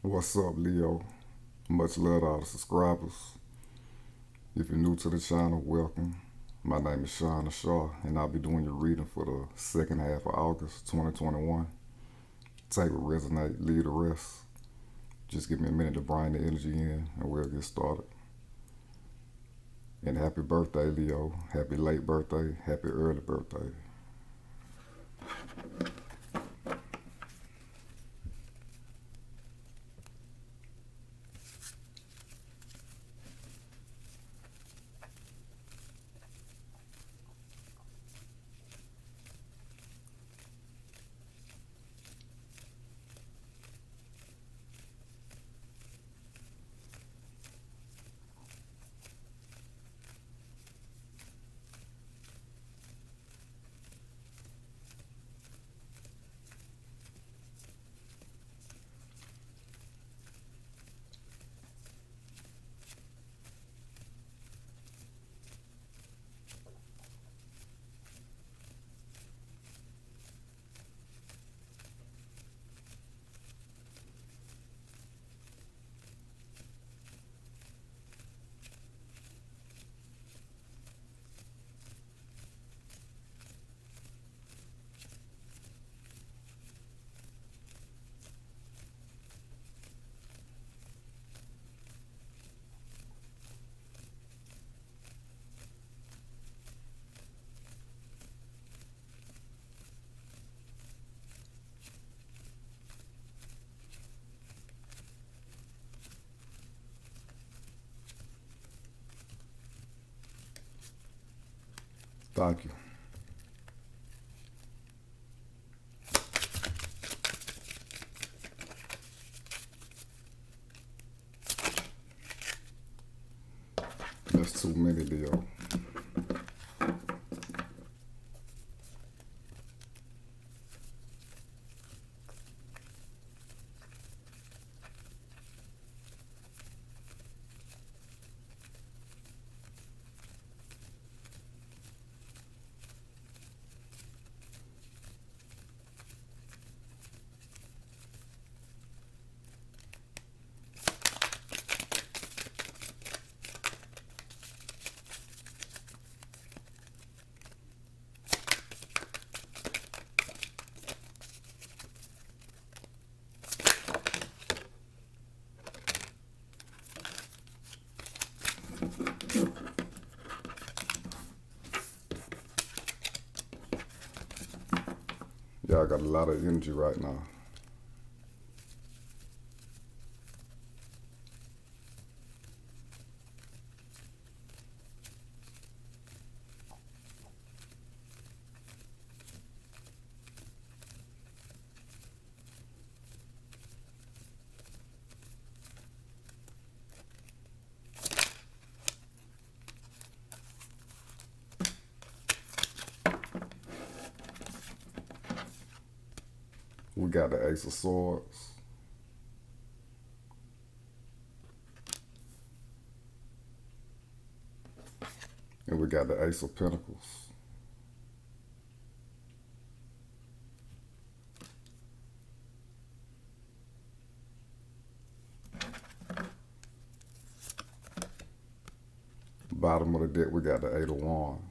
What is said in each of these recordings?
What's up, Leo? Much love to all the subscribers. If you're new to the channel, welcome. My name is Sean Shaw, and I'll be doing your reading for the second half of August 2021. Take what resonate, leave the rest. Just give me a minute to bring the energy in, and we'll get started. And happy birthday, Leo. Happy late birthday. Happy early birthday. Thank you. That's too many, Leo. Y'all got a lot of energy right now. We got the Ace of Swords. And we got the Ace of Pentacles. Bottom of the deck, we got the Eight of Wands.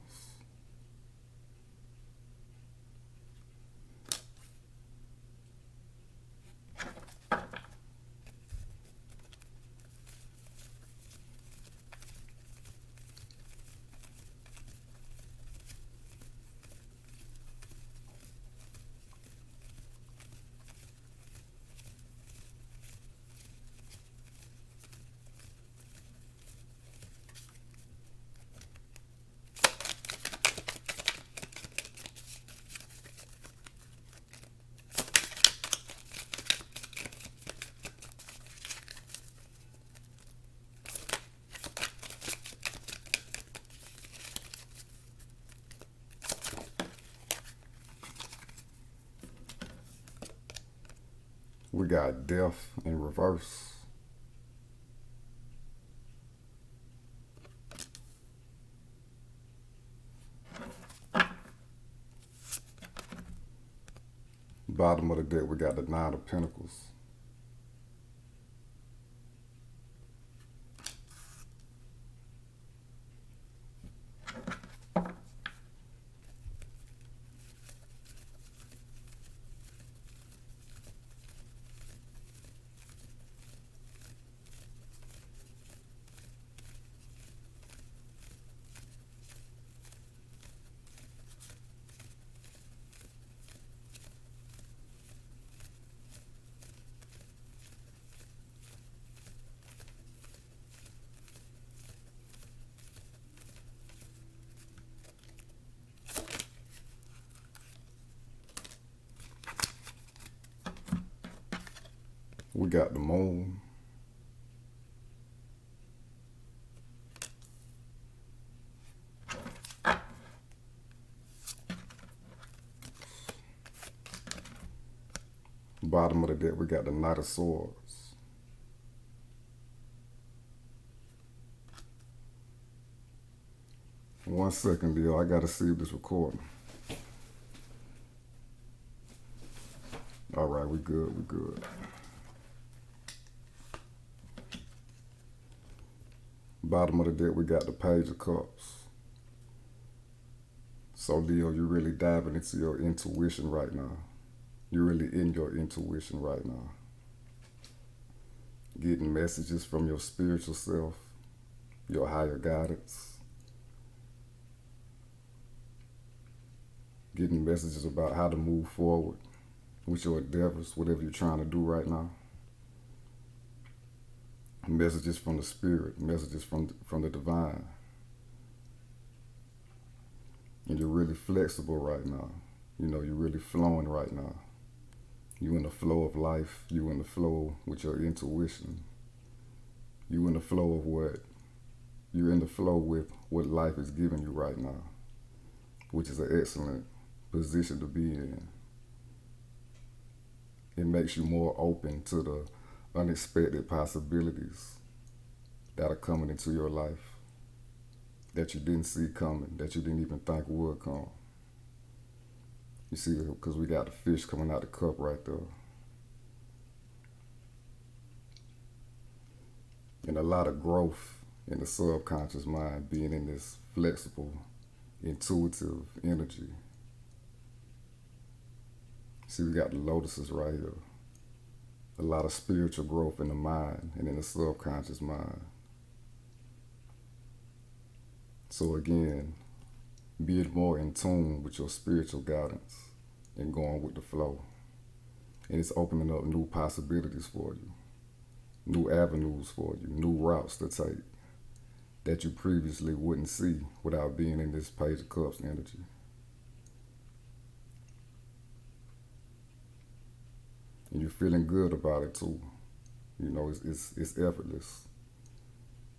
We got Death in reverse. Bottom of the deck, we got the Knight of Pinnacles. we got the moon. Bottom of the deck, we got the Knight of Swords. One second, Leo. I gotta see this recording. All right, we good. We good. Bottom of the deck, we got the Page of Cups. So, Leo, you're really diving into your intuition right now. You're really in your intuition right now. Getting messages from your spiritual self, your higher guidance. Getting messages about how to move forward with your endeavors, whatever you're trying to do right now. Messages from the spirit, messages from the divine. And you're really flexible right now. You know, you're really flowing right now. You in the flow of life. You in the flow with your intuition. You in the flow of you're in the flow with what life is giving you right now, which is an excellent position to be in. It makes you more open to the unexpected possibilities that are coming into your life that you didn't see coming, that you didn't even think would come. You see, because we got the fish coming out the cup right there. And a lot of growth in the subconscious mind, being in this flexible, intuitive energy. See, we got the lotuses right here. A lot of spiritual growth in the mind and in the subconscious mind. So again, being more in tune with your spiritual guidance and going with the flow. And it's opening up new possibilities for you, new avenues for you, new routes to take that you previously wouldn't see without being in this Page of Cups energy. And you're feeling good about it too. You know, it's effortless.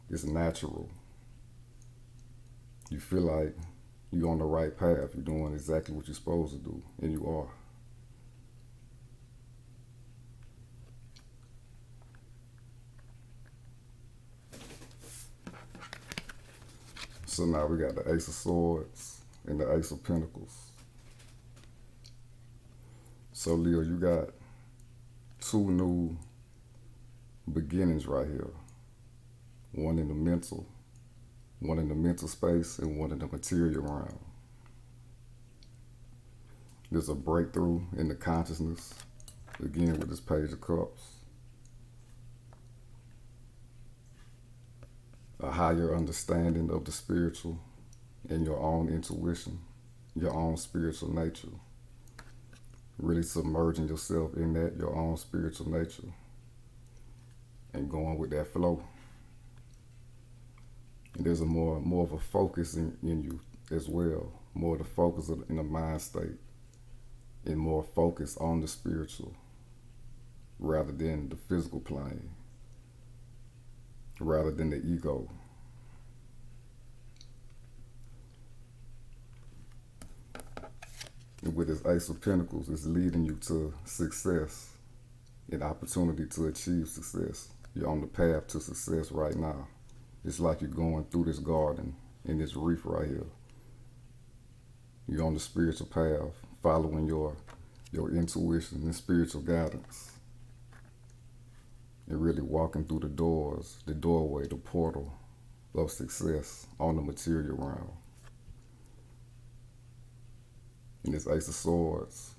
It's natural. You feel like you're on the right path. You're doing exactly what you're supposed to do, and you are. So now we got the Ace of Swords and the Ace of Pentacles. So Leo, you got two new beginnings right here. One in the mental space and one in the material realm. There's a breakthrough in the consciousness, again with this Page of Cups. A higher understanding of the spiritual and your own intuition, your own spiritual nature. Really submerging yourself in that, your own spiritual nature, and going with that flow. And there's a more of a focus in you as well, more of the focus in the mind state, and more focus on the spiritual rather than the physical plane, rather than the ego. And with this Ace of Pentacles, it's leading you to success and opportunity to achieve success. You're on the path to success right now. It's like you're going through this garden in this reef right here. You're on the spiritual path, following your intuition and spiritual guidance. And really walking through the doorway, the portal of success on the material realm. And this Ace of Swords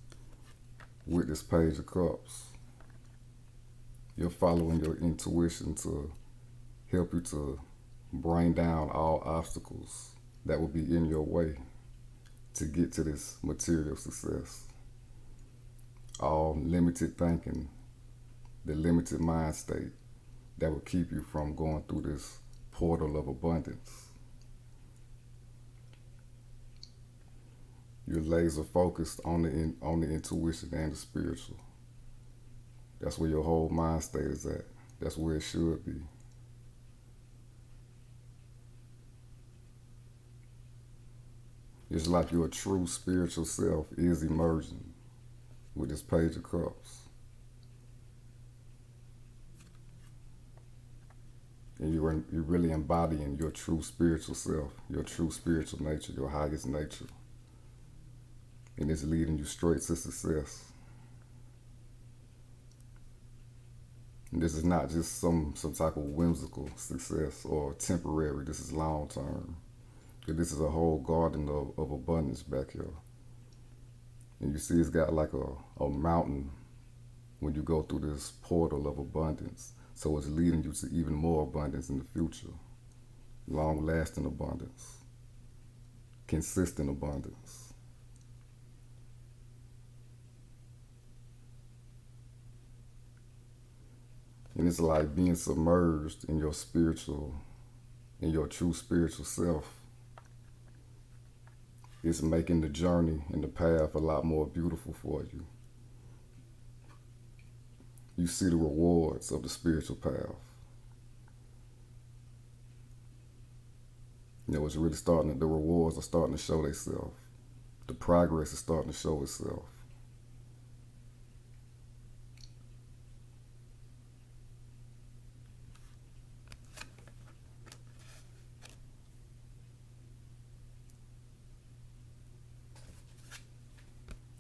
with this Page of Cups. You're following your intuition to help you to bring down all obstacles that will be in your way to get to this material success. All limited thinking, the limited mind state that will keep you from going through this portal of abundance. You're laser focused on the intuition and the spiritual. That's where your whole mind state is at. That's where it should be. It's like your true spiritual self is emerging with this Page of Cups. And you're really embodying your true spiritual self, your true spiritual nature, your highest nature. And it's leading you straight to success. And this is not just some type of whimsical success or temporary. This is long term. This is a whole garden of abundance back here. And you see it's got like a mountain when you go through this portal of abundance. So it's leading you to even more abundance in the future. Long-lasting abundance. Consistent abundance. And it's like being submerged in your true spiritual self. It's making the journey and the path a lot more beautiful for you. You see the rewards of the spiritual path. It's really the rewards are starting to show themselves. The progress is starting to show itself.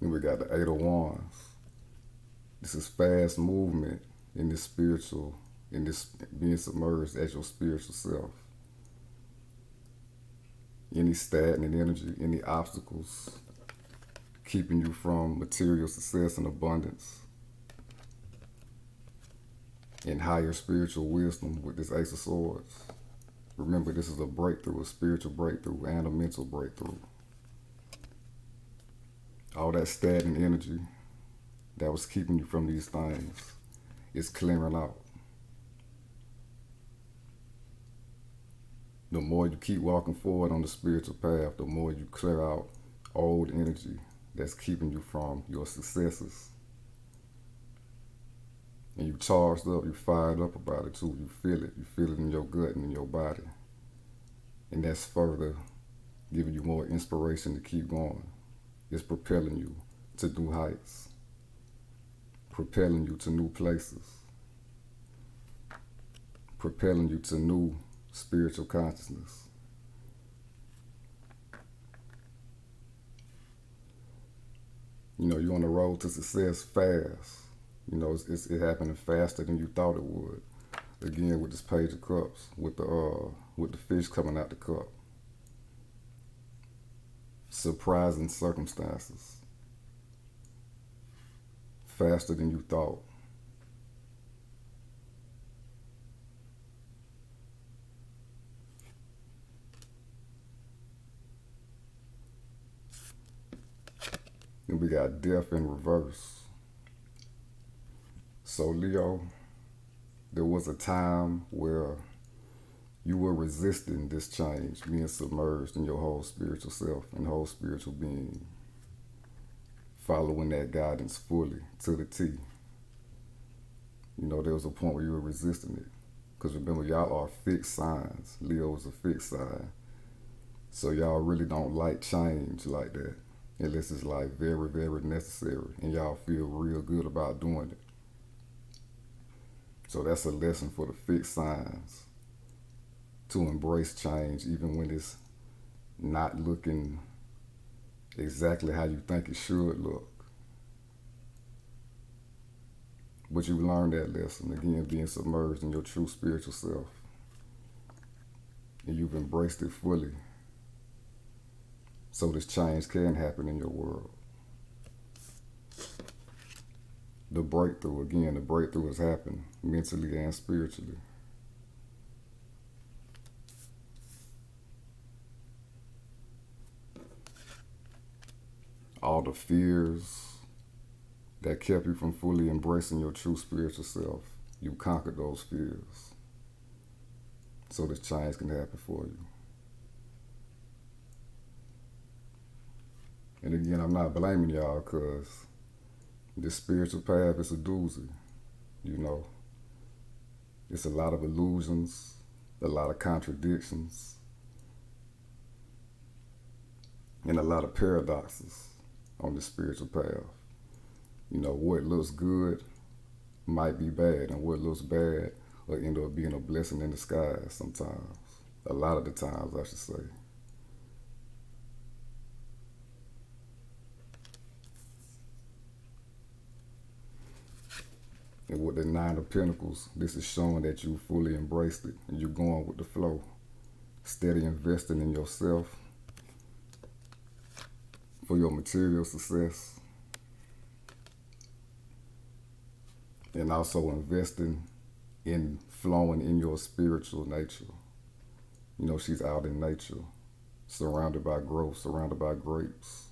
And we got the Eight of Wands. This is fast movement in this being submerged as your spiritual self. Any stagnant energy, any obstacles keeping you from material success and abundance and higher spiritual wisdom with this Ace of Swords. Remember, this is a breakthrough, a spiritual breakthrough and a mental breakthrough. All that stagnant energy that was keeping you from these things is clearing out. The more you keep walking forward on the spiritual path, the more you clear out old energy that's keeping you from your successes. And you charged up, you fired up about it too. You feel it. You feel it in your gut and in your body. And that's further giving you more inspiration to keep going. It's propelling you to new heights. Propelling you to new places. Propelling you to new spiritual consciousness. You're on the road to success fast. It's happening faster than you thought it would. Again, with this Page of Cups, with the fish coming out the cup. Surprising circumstances. Faster than you thought. And we got death in reverse. So Leo, there was a time where you were resisting this change, being submerged in your whole spiritual self and whole spiritual being, following that guidance fully to the T. There was a point where you were resisting it. Because remember, y'all are fixed signs. Leo is a fixed sign. So y'all really don't like change like that. Unless it's like very, very necessary. And y'all feel real good about doing it. So that's a lesson for the fixed signs. To embrace change even when it's not looking exactly how you think it should look. But you learned that lesson, again, being submerged in your true spiritual self. And you've embraced it fully. So this change can happen in your world. The breakthrough has happened mentally and spiritually. All the fears that kept you from fully embracing your true spiritual self, you conquered those fears. So this change can happen for you. And again, I'm not blaming y'all because this spiritual path is a doozy. you know. It's a lot of illusions, a lot of contradictions, and a lot of paradoxes on the spiritual path. You know, what looks good might be bad, and what looks bad will end up being a blessing in disguise sometimes. A lot of the times, I should say. And with the Knight of Pinnacles, this is showing that you fully embraced it and you're going with the flow. Steady investing in yourself for your material success. And also investing in flowing in your spiritual nature. You know, she's out in nature, surrounded by growth, surrounded by grapes,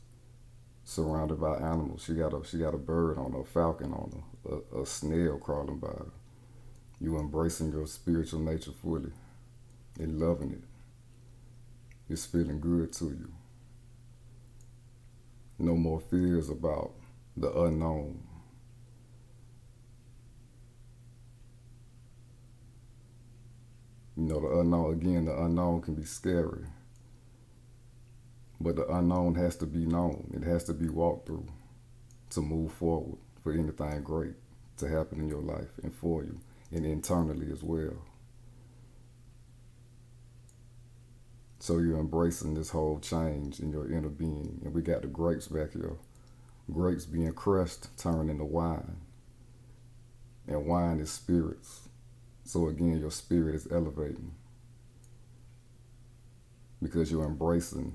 surrounded by animals. She got a bird on her, a falcon on her, a snail crawling by her. You embracing your spiritual nature fully and loving it. It's feeling good to you. No more fears about the unknown. You know, the unknown can be scary. But the unknown has to be known. It has to be walked through to move forward for anything great to happen in your life and for you and internally as well. So you're embracing this whole change in your inner being. And we got the grapes back here. Grapes being crushed, turned into wine. And wine is spirits. So again, your spirit is elevating because you're embracing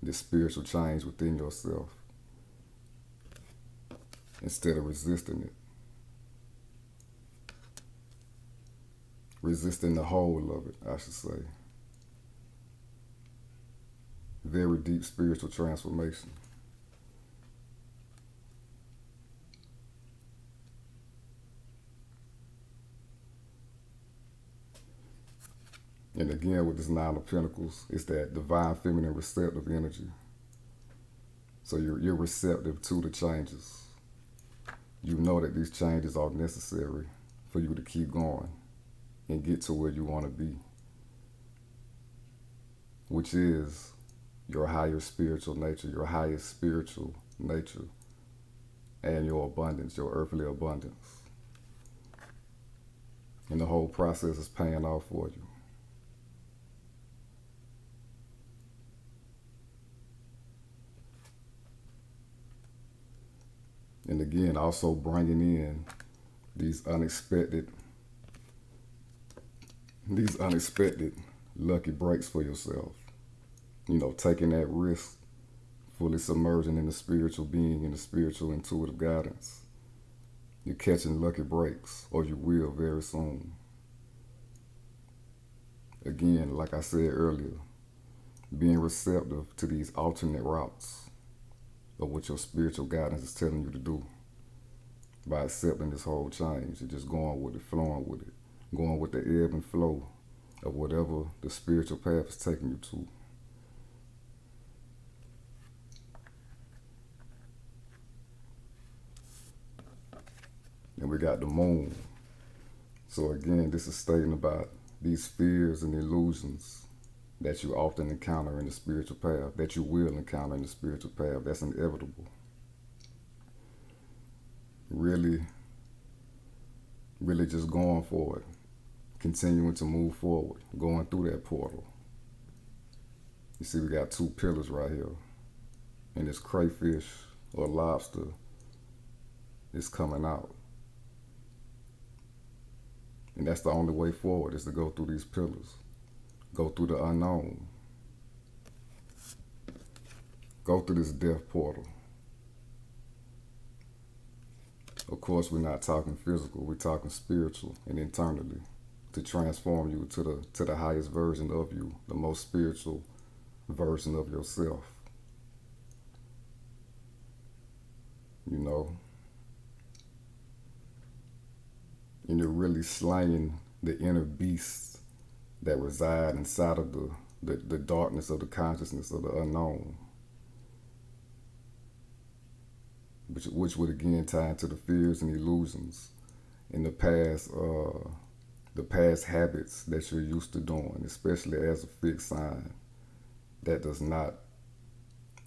this spiritual change within yourself instead of resisting it. Resisting the whole of it, I should say. Very deep spiritual transformation. And again, with this Nine of Pentacles, it's that divine feminine receptive energy. So you're receptive to the changes. You know that these changes are necessary for you to keep going and get to where you want to be, which is your higher spiritual nature, your highest spiritual nature, and your abundance, your earthly abundance. And the whole process is paying off for you. And again, also bringing in these unexpected lucky breaks for yourself. You know, taking that risk, fully submerging in the spiritual being, in the spiritual intuitive guidance. You're catching lucky breaks, or you will very soon. Again, like I said earlier, being receptive to these alternate routes of what your spiritual guidance is telling you to do by accepting this whole change and just going with it, flowing with it, going with the ebb and flow of whatever the spiritual path is taking you to. And we got the moon. So again, this is stating about these fears and illusions that you often encounter in the spiritual path, that you will encounter in the spiritual path. That's inevitable. Really just going for it, continuing to move forward, going through that portal. You see, we got two pillars right here, and this crayfish or lobster is coming out. And that's the only way forward, is to go through these pillars. Go through the unknown. Go through this death portal. Of course, we're not talking physical, we're talking spiritual and internally, to transform you to the highest version of you, the most spiritual version of yourself. You know? And you're really slaying the inner beasts that reside inside of the darkness of the consciousness of the unknown, which would again tie into the fears and illusions in the past habits that you're used to doing, especially as a fixed sign, that does not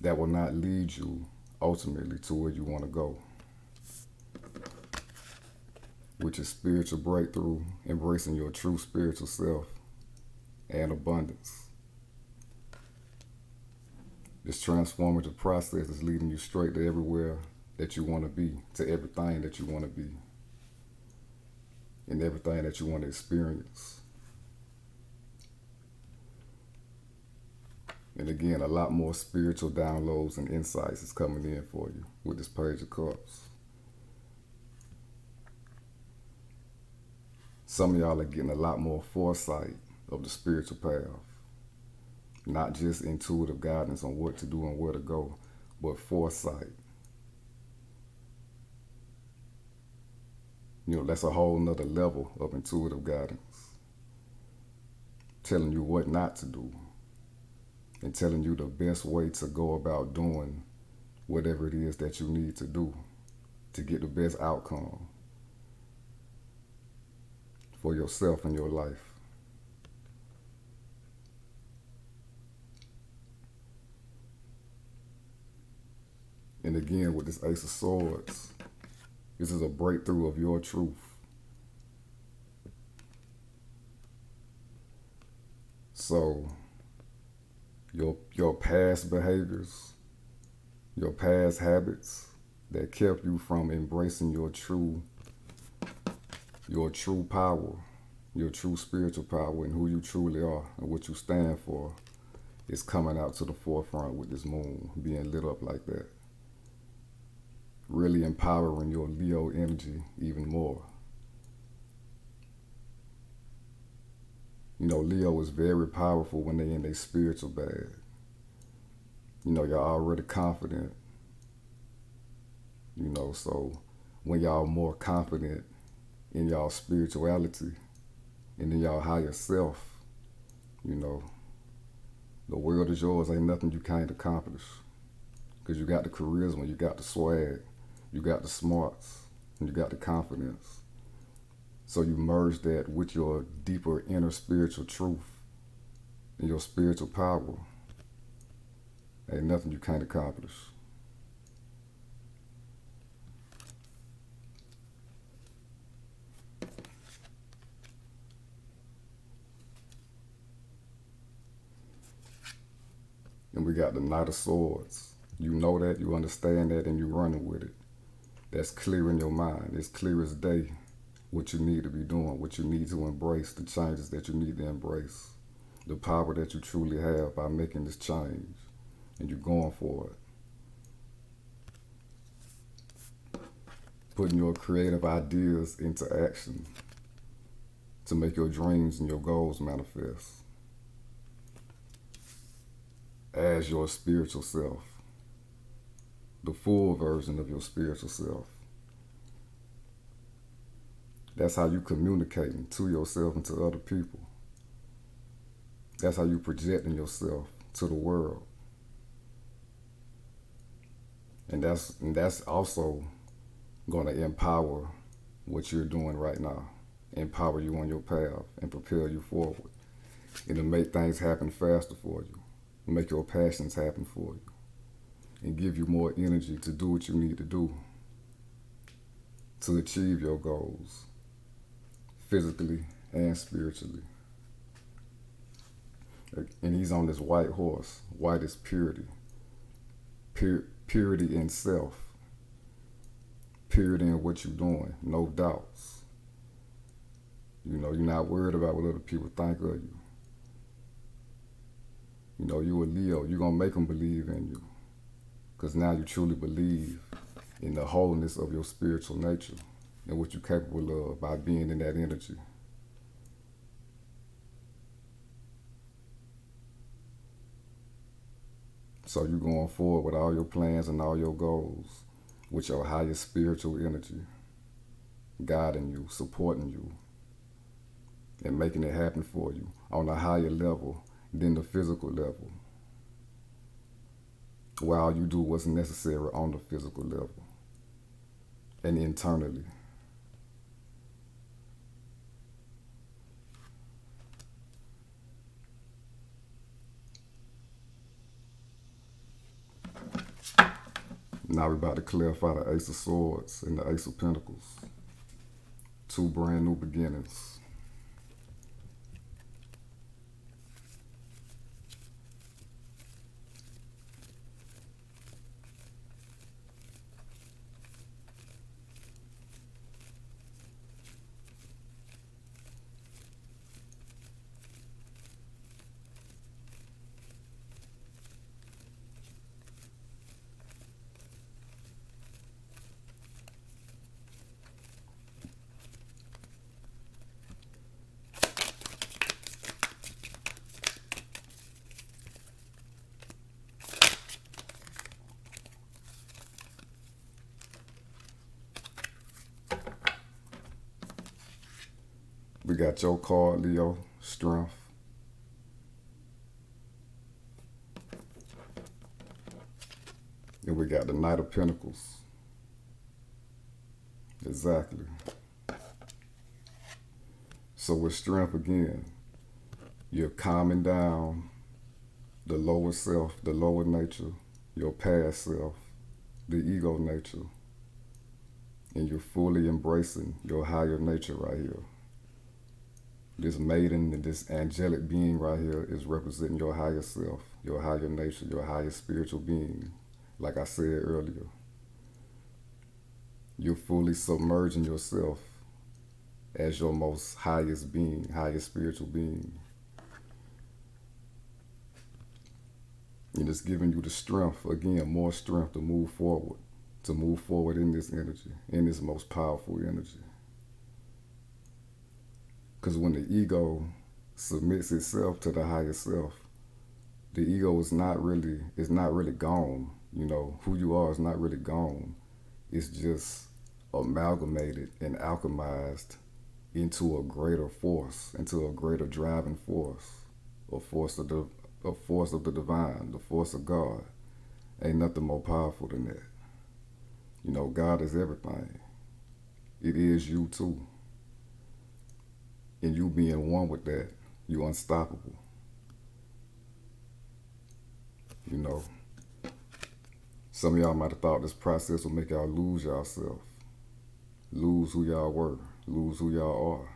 that will not lead you ultimately to where you want to go, which is spiritual breakthrough, embracing your true spiritual self and abundance. This transformative process is leading you straight to everywhere that you want to be, to everything that you want to be, and everything that you want to experience. And again, a lot more spiritual downloads and insights is coming in for you with this Page of Cups. Some of y'all are getting a lot more foresight of the spiritual path. Not just intuitive guidance on what to do and where to go, but foresight. You know, that's a whole nother level of intuitive guidance. Telling you what not to do, and telling you the best way to go about doing whatever it is that you need to do to get the best outcome for yourself and your life. And again, with this Ace of Swords, this is a breakthrough of your truth. So, your past behaviors, your past habits that kept you from embracing your true power, your true spiritual power, and who you truly are and what you stand for, is coming out to the forefront with this moon being lit up like that. Really empowering your Leo energy even more. You know, Leo is very powerful when they're in their spiritual bag. You know, y'all already confident. You know, so when y'all more confident in y'all spirituality and in y'all higher self, you know, the world is yours. Ain't nothing you can't accomplish. Because you got the charisma, you got the swag, you got the smarts, and you got the confidence. So you merge that with your deeper inner spiritual truth and your spiritual power. Ain't nothing you can't accomplish. And we got the Knight of Swords. You know that, you understand that, and you're running with it. That's clear in your mind. It's clear as day what you need to be doing, what you need to embrace, the changes that you need to embrace, the power that you truly have by making this change, and you're going for it. Putting your creative ideas into action to make your dreams and your goals manifest as your spiritual self, the full version of your spiritual self. That's how you communicating to yourself and to other people. That's how you projecting yourself to the world. And that's also going to empower what you're doing right now, empower you on your path and propel you forward. It'll make things happen faster for you, make your passions happen for you, and give you more energy to do what you need to do to achieve your goals, physically and spiritually. And he's on this white horse. White is purity. Purity in self. Purity in what you're doing. No doubts. You know, you're not worried about what other people think of you. You know, you a Leo. You're going to make them believe in you. Because now you truly believe in the wholeness of your spiritual nature and what you're capable of by being in that energy. So you're going forward with all your plans and all your goals with your highest spiritual energy, guiding you, supporting you, and making it happen for you on a higher level than the physical level, while you do what's necessary on the physical level and internally. Now we're about to clarify the Ace of Swords and the Ace of Pentacles. Two brand new beginnings. We got your card, Leo, Strength. And we got the Knight of Pinnacles. Exactly. So with Strength again, you're calming down the lower self, the lower nature, your past self, the ego nature. And you're fully embracing your higher nature right here. This maiden and this angelic being right here is representing your higher self, your higher nature, your higher spiritual being. Like I said earlier, you're fully submerging yourself as your most highest being, highest spiritual being. And it's giving you the strength, again, more strength to move forward in this energy, in this most powerful energy. Because when the ego submits itself to the higher self, the ego is not really gone. You know, who you are is not really gone. It's just amalgamated and alchemized into a greater force, into a greater driving force, a force of the divine, the force of God. Ain't nothing more powerful than that. You know, God is everything. It is you too. And you being one with that, you're unstoppable. You know, some of y'all might have thought this process would make y'all lose yourself, lose who y'all were, lose who y'all are.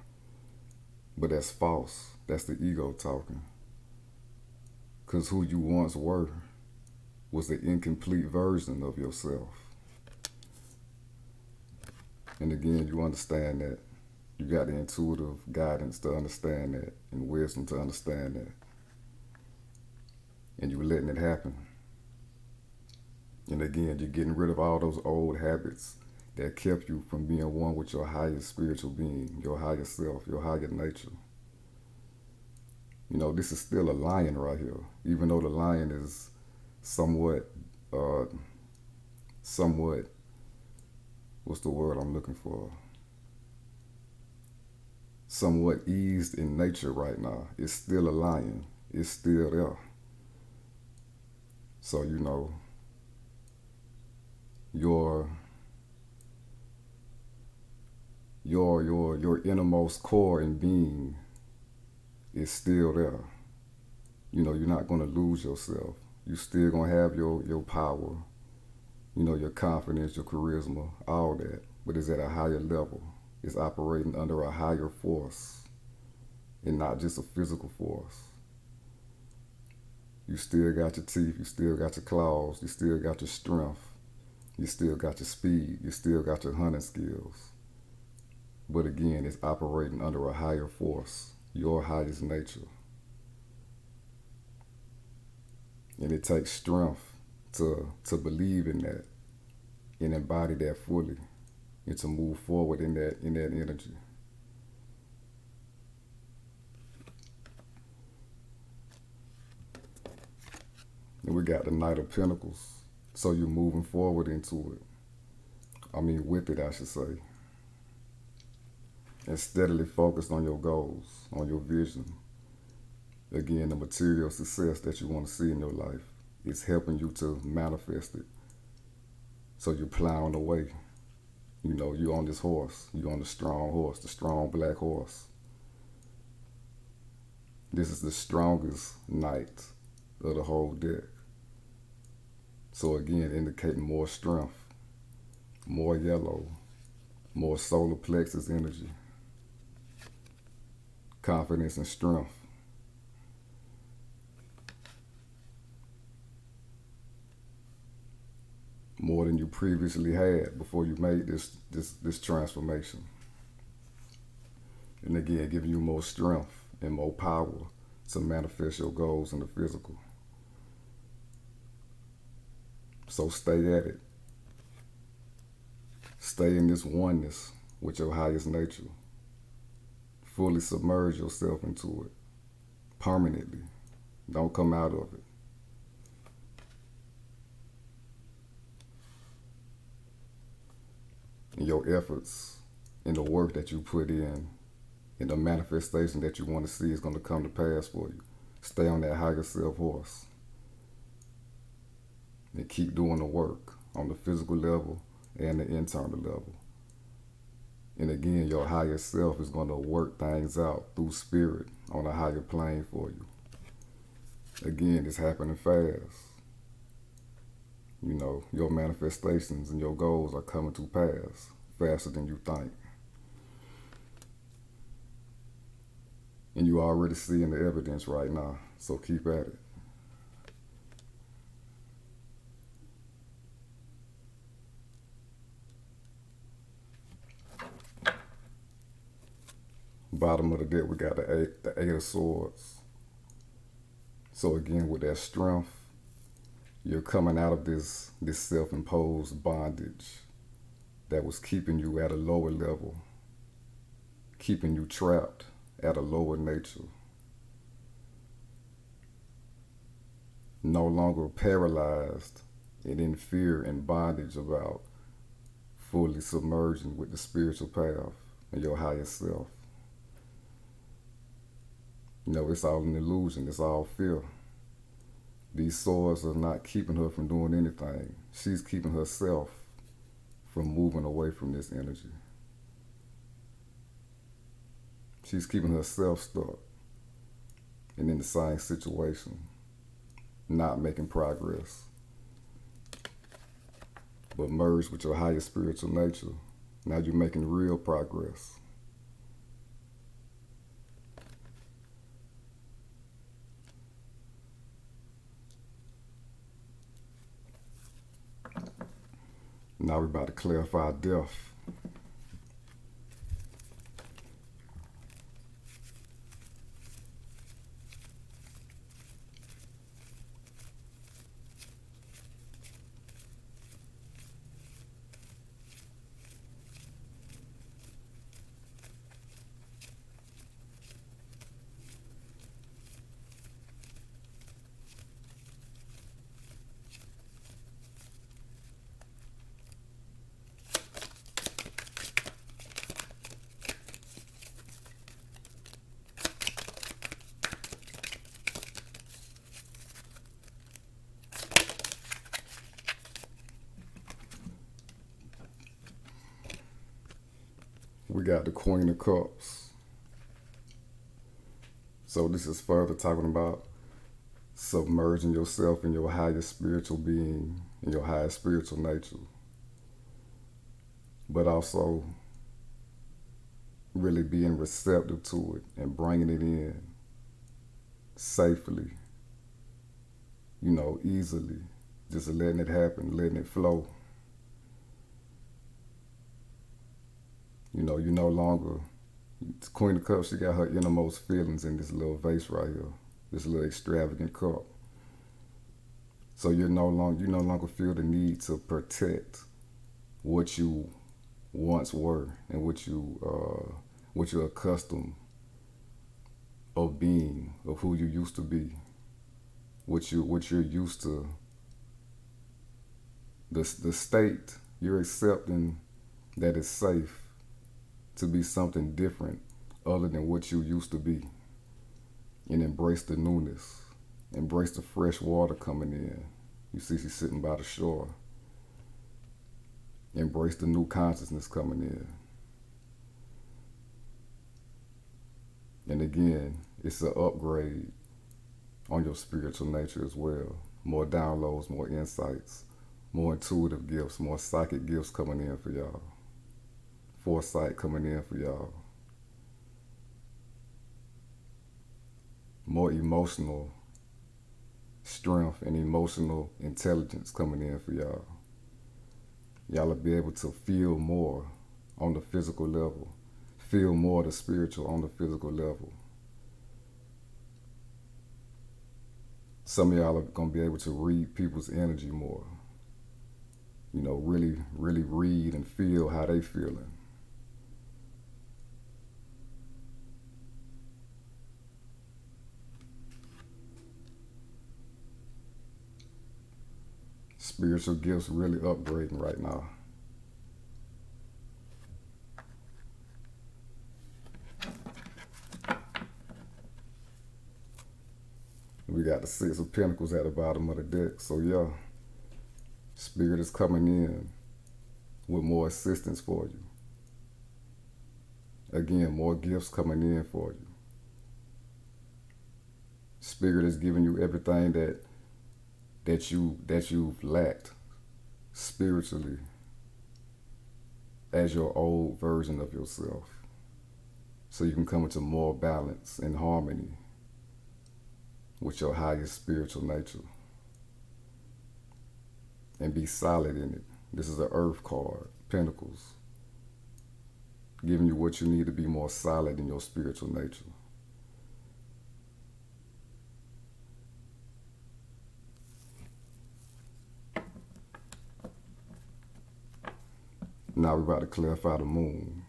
But that's false. That's the ego talking. Because who you once were was the incomplete version of yourself. And again, you understand that. You got the intuitive guidance to understand that and wisdom to understand that. And you're letting it happen. And again, you're getting rid of all those old habits that kept you from being one with your highest spiritual being, your higher self, your higher nature. You know, this is still a lion right here, even though the lion is somewhat, what's the word I'm looking for? Somewhat eased in nature right now. It's still a lion. It's still there. So, you know, your innermost core and being is still there. You know, you're not going to lose yourself. You're still going to have your power, you know, your confidence, your charisma, all that. But it's at a higher level. It's operating under a higher force and not just a physical force. You still got your teeth, you still got your claws, you still got your strength, you still got your speed, you still got your hunting skills. But again, it's operating under a higher force, your highest nature. And it takes strength to believe in that and embody that fully and to move forward in that energy. And we got the Knight of Pinnacles. So you're moving forward into it. With it, I should say. And steadily focused on your goals, on your vision. Again, the material success that you want to see in your life is helping you to manifest it. So you're plowing away. You know, you're on this horse. You're on the strong horse, the strong black horse. This is the strongest knight of the whole deck. So again, indicating more strength, more yellow, more solar plexus energy, confidence and strength. More than you previously had before you made this transformation. And again, giving you more strength and more power to manifest your goals in the physical. So stay at it. Stay in this oneness with your highest nature. Fully submerge yourself into it permanently. Don't come out of it. In your efforts, in the work that you put in the manifestation that you want to see is going to come to pass for you. Stay on that higher self horse. And keep doing the work on the physical level and the internal level. And again, your higher self is going to work things out through spirit on a higher plane for you. Again, it's happening fast. You know, your manifestations and your goals are coming to pass faster than you think. And you already seeing the evidence right now, so keep at it. Bottom of the deck, we got the Eight of Swords. So again, with that strength, you're coming out of this self-imposed bondage that was keeping you at a lower level, keeping you trapped at a lower nature. No longer paralyzed and in fear and bondage about fully submerging with the spiritual path and your highest self. You know, it's all an illusion. It's all fear. These swords are not keeping her from doing anything. She's keeping herself from moving away from this energy. She's keeping herself stuck and in the same situation, not making progress. But merge with your higher spiritual nature. Now you're making real progress. Now we're about to clarify death. We got the Queen of Cups. So this is further talking about submerging yourself in your highest spiritual being, in your highest spiritual nature. But also really being receptive to it and bringing it in safely, you know, easily. Just letting it happen, letting it flow. You know, you no longer, Queen of Cups, she got her innermost feelings in this little vase right here, this little extravagant cup. So you no longer feel the need to protect what you once were and what you're accustomed of being, of who you used to be, what you're used to. The state, you're accepting that it's safe to be something different other than what you used to be, and embrace the newness, embrace the fresh water coming in. You see she's sitting by the shore. Embrace the new consciousness coming in. And again, it's an upgrade on your spiritual nature as well. more downloads, more insights, more intuitive gifts, more psychic gifts coming in for y'all. Foresight coming in for y'all. More emotional strength and emotional intelligence coming in for y'all. Y'all will be able to feel more on the physical level, feel more of the spiritual on the physical level. Some of y'all are going to be able to read people's energy more. You know, really, really read and feel how they feeling. Spiritual gifts really upgrading right now. We got the Six of Pentacles at the bottom of the deck. So yeah, Spirit is coming in with more assistance for you. Again, more gifts coming in for you. Spirit is giving you everything that you've lacked spiritually as your old version of yourself. So you can come into more balance and harmony with your highest spiritual nature and be solid in it. This is an Earth card, Pentacles, giving you what you need to be more solid in your spiritual nature. Now we're about to clarify the Moon.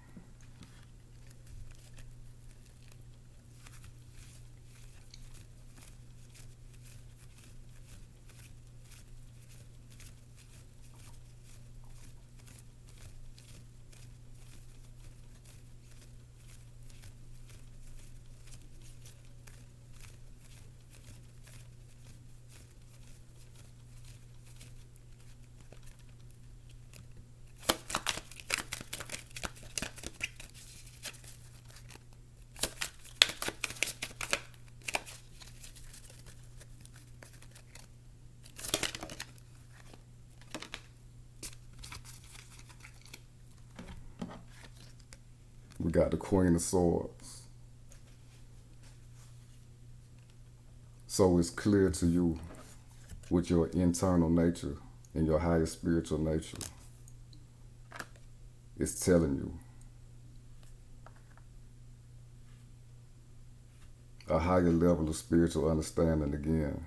We got the Queen of Swords. So it's clear to you with your internal nature and your highest spiritual nature. It's telling you a higher level of spiritual understanding again.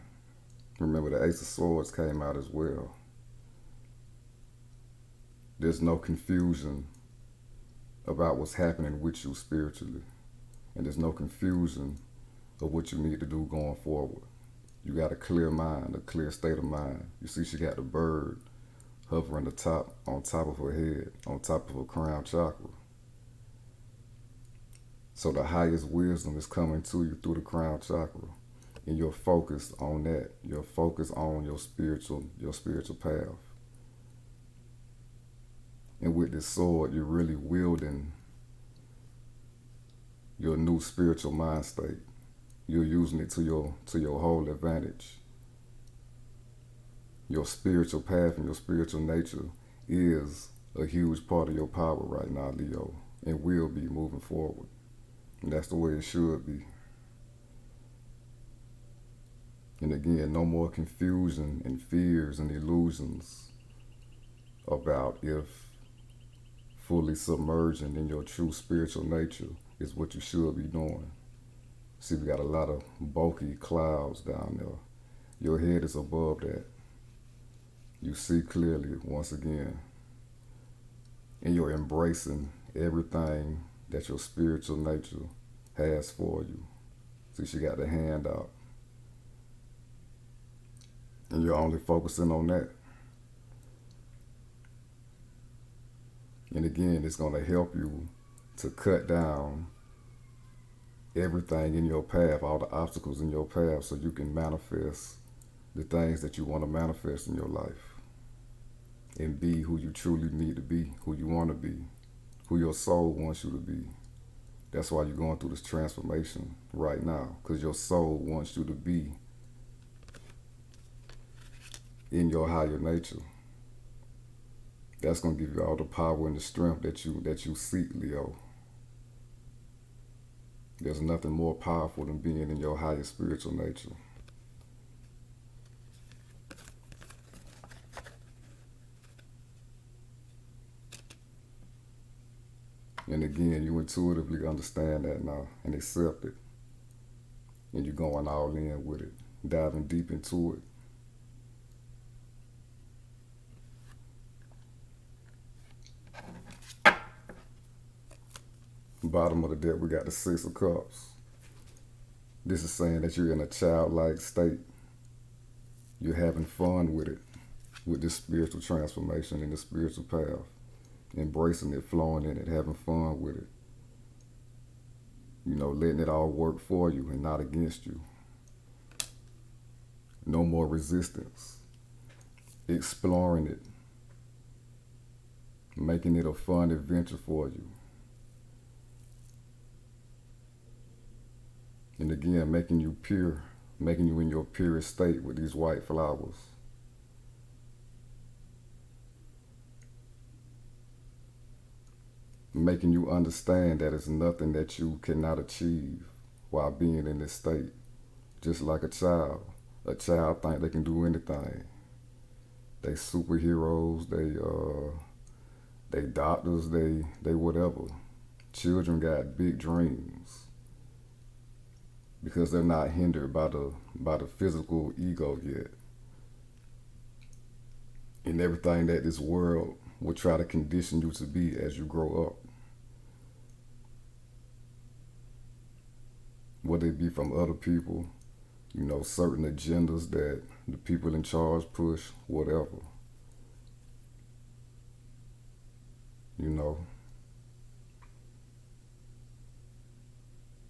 Remember, the Ace of Swords came out as well. There's no confusion about what's happening with you spiritually. And there's no confusion of what you need to do going forward. You got a clear mind, a clear state of mind. You see she got the bird hovering on top of her head, on top of her crown chakra. So the highest wisdom is coming to you through the crown chakra. And you're focused on that. You're focused on your spiritual path. And with this sword, you're really wielding your new spiritual mind state. You're using it to your whole advantage. Your spiritual path and your spiritual nature is a huge part of your power right now, Leo, and will be moving forward. And that's the way it should be. And again, no more confusion and fears and illusions about if fully submerging in your true spiritual nature is what you should be doing. See, we got a lot of bulky clouds down there. Your head is above that. You see clearly once again. And you're embracing everything that your spiritual nature has for you. See, she got the hand out. And you're only focusing on that. And again, it's going to help you to cut down everything in your path, all the obstacles in your path, so you can manifest the things that you want to manifest in your life. And be who you truly need to be, who you want to be, who your soul wants you to be. That's why you're going through this transformation right now, because your soul wants you to be in your higher nature. That's going to give you all the power and the strength that you seek, Leo. There's nothing more powerful than being in your higher spiritual nature. And again, you intuitively understand that now and accept it. And you're going all in with it, diving deep into it. Bottom of the deck, we got the Six of Cups. This is saying that you're in a childlike state. You're having fun with it, with this spiritual transformation and the spiritual path. Embracing it, flowing in it, having fun with it. You know, letting it all work for you and not against you. No more resistance. Exploring it. Making it a fun adventure for you. And again, making you pure, making you in your purest state with these white flowers. Making you understand that it's nothing that you cannot achieve while being in this state. Just like a child. A child think they can do anything. They superheroes, they doctors, they whatever. Children got big dreams. Because they're not hindered by the physical ego yet. And everything that this world will try to condition you to be as you grow up. Whether it be from other people, you know, certain agendas that the people in charge push, whatever. You know.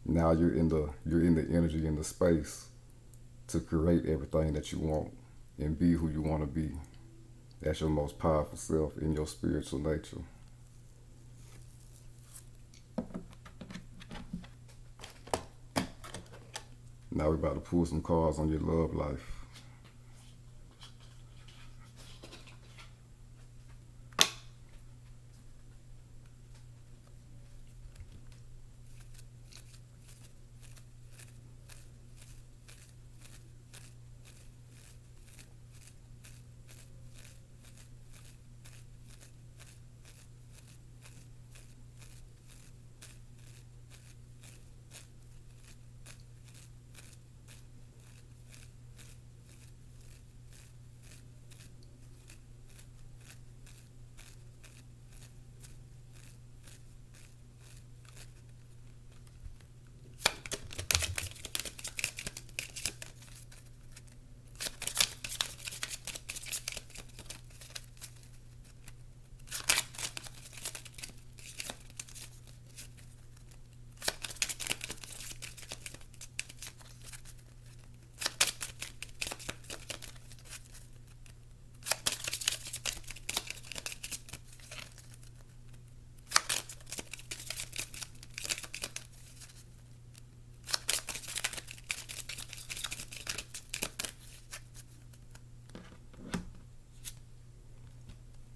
Now you're in the energy, in the space to create everything that you want and be who you want to be. That's your most powerful self in your spiritual nature. Now we're about to pull some cards on your love life.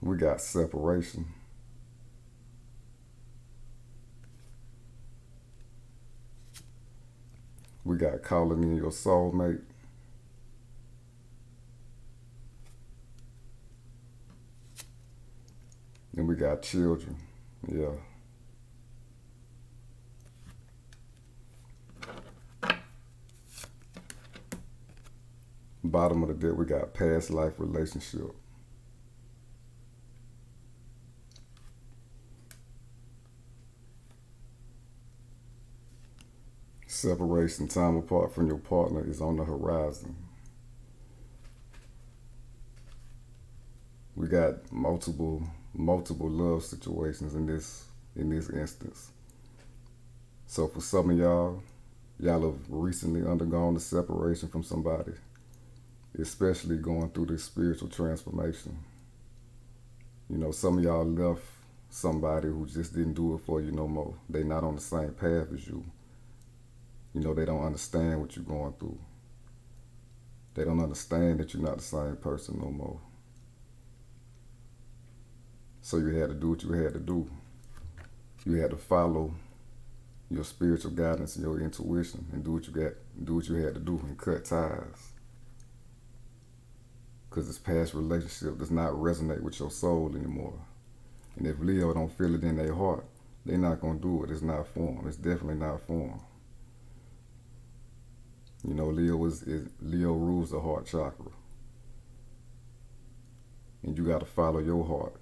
We got separation. We got calling in your soulmate. And we got children. Yeah. Bottom of the deck, we got past life relationship. Separation, time apart from your partner is on the horizon. We got multiple love situations in this instance. So for some of y'all have recently undergone a separation from somebody, especially going through this spiritual transformation. You know, some of y'all left somebody who just didn't do it for you no more. They not on the same path as you. You know, they don't understand what you're going through. They don't understand that you're not the same person no more. So you had to do what you had to do. You had to follow your spiritual guidance and your intuition and do what you had to do and cut ties. Because this past relationship does not resonate with your soul anymore. And if Leo don't feel it in their heart, they're not gonna do it. It's not for them. It's definitely not for them. You know, Leo rules the heart chakra. And you gotta follow your heart.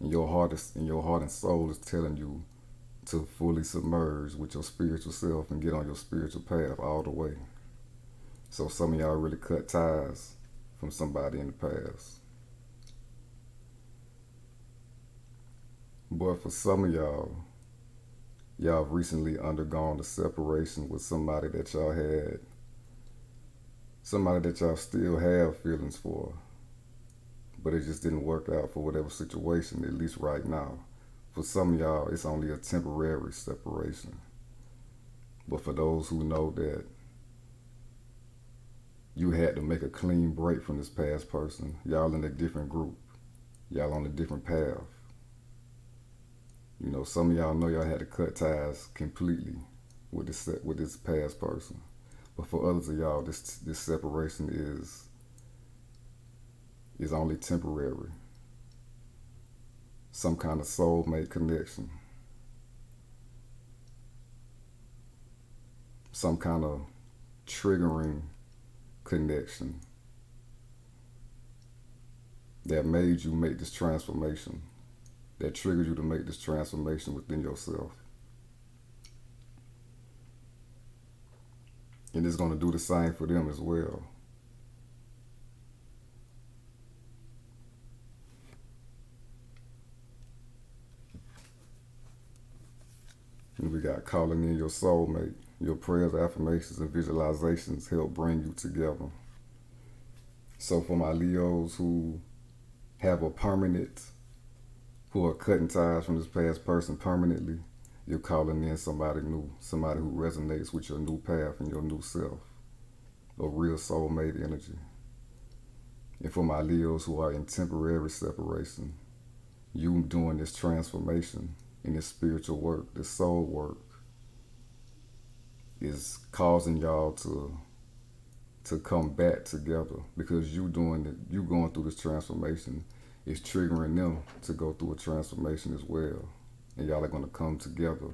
And your heart and soul is telling you to fully submerge with your spiritual self and get on your spiritual path all the way. So some of y'all really cut ties from somebody in the past. But for some of y'all have recently undergone a separation with somebody that y'all still have feelings for, but it just didn't work out for whatever situation, at least right now. For some of y'all, it's only a temporary separation. But for those who know that you had to make a clean break from this past person, y'all in a different group, y'all on a different path. You know, some of y'all know y'all had to cut ties completely with this past person. But for others of y'all, this separation is only temporary. Some kind of soulmate connection. Some kind of triggering connection that made you make this transformation, that triggered you to make this transformation within yourself. And it's going to do the same for them as well. And we got calling in your soulmate. Your prayers, affirmations, and visualizations help bring you together. So for my Leos who have a permanent, who are cutting ties from this past person permanently, you're calling in somebody new, somebody who resonates with your new path and your new self, a real soulmate energy. And for my Leos who are in temporary separation, you doing this transformation in this spiritual work, this soul work, is causing y'all to come back together, because you going through this transformation is triggering them to go through a transformation as well. And y'all are going to come together